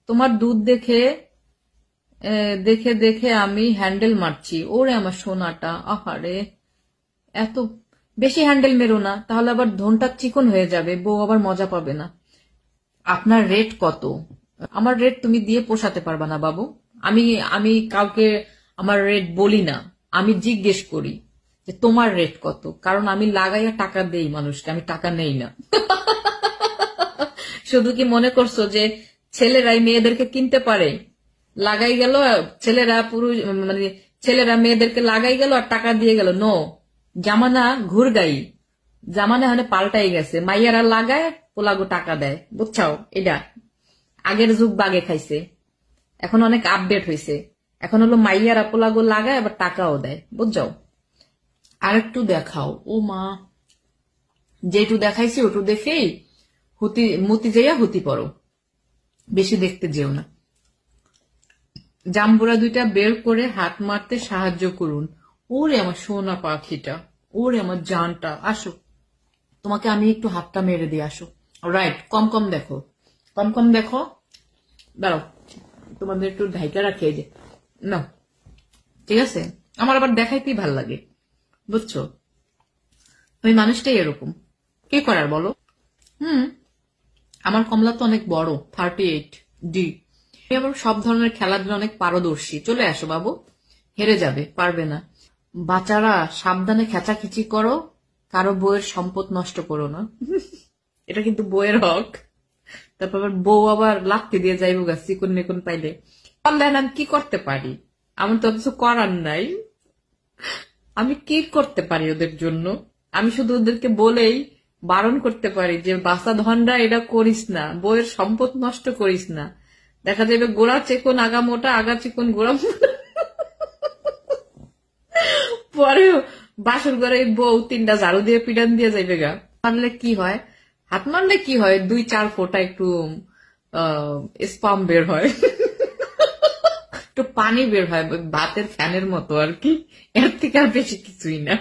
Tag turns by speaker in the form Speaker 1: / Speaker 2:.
Speaker 1: তোমার দুধ দেখে দেখে দেখে আমি হ্যান্ডেল মারছি। ওরে আমার সোনাটা, আহারে এত বেশি হ্যান্ডেল মেরো না, তাহলে আবার ধনটা চিকন হয়ে যাবে, বউ আবার মজা পাবে না। আপনার রেট কত? আমার রেট তুমি দিয়ে পোষাতে পারবা না বাবু। আমি আমি কাউকে আমার রেট বলি না, আমি জিজ্ঞেস করি যে তোমার রেট কত, কারণ আমি লাগাইয়া টাকা দেই মানুষকে, আমি টাকা নেই না। শুধু কি মনে করছো যে ছেলেরাই মেয়েদেরকে কিনতে পারে? লাগাই গেল ছেলেরা, পুরুষ মানে ছেলেরা মেয়েদেরকে লাগাই গেল আর টাকা দিয়ে গেল। নো, জামানা ঘুরগাই, জামানা মানে পাল্টাই গেছে। মাইয়ারা লাগায়, পোলাগো টাকা দেয়, বুঝছাও? এটা আগের যুগ বাগে খাইছে, এখন অনেক আপডেট হয়েছে। এখন হলো মাইয়ারা পোলাগো লাগায় আবার টাকাও দেয়, বুঝছাও? আরেকটু দেখাও। ও মা, যেটু দেখাইছি ওটু দেখেই মতি যাইয়া হুতি পড়ো, বেশি দেখতে যেও না। জাম্বুরা দুইটা বের করে হাত মারতে সাহায্য করুন। ওরে আমার সোনা পাখিটা, ওরে আমার জানটা, আসো, তোমাকে আমি একটু হাতটা মেরে দিই, আসো। রাইট, কম কম দেখো, কম কম দেখো। দাঁড়াও, তোমাদের একটু ঢাইকা রাখি, এই যে না, ঠিক আছে? আমার আবার দেখাইতেই ভাল লাগে, বুঝছো? ওই মানুষটাই এরকম, কে করার বলো? আমার কমলা তো অনেক বড়, 38D। আমি আবার সব ধরনের খেলাধুলা অনেক পারদর্শী। চলে আসো বাবু, হেরে যাবে, পারবে না। বাচ্চারা সাবধানে খেচাখিচি করো, কারো বউয়ের সম্পদ নষ্ট করো না। এটা কিন্তু বউয়ের হক। তারপর আবার বউ আবার লাথি দিয়ে যাইব গা চিকন নিকুন পাইলে। দেন আমি কি করতে পারি? আমার তো কিছু করার নাই। আমি কি করতে পারি ওদের জন্য? আমি শুধু ওদেরকে বলেই বারণ করতে পারি যে বাসা ধনরা এটা করিস না, বউয়ের সম্পদ নষ্ট করিস না। দেখা যাবে গোড়া চিকন আগা মোটা, আগা চিকন গোড়া মোটা। পরে বাসর ঘরে বউ 3টা ঝাড়ু দিয়ে পিটান দিয়ে যাইবে গা। মারলে কি হয়? হাত মারলে কি হয়? 2-4 ফোঁটা একটু স্পাম বের হয়, একটু পানি বের হয়, ভাতের ফ্যানের মতো আর কি। এর থেকে আর বেশি কিছুই না।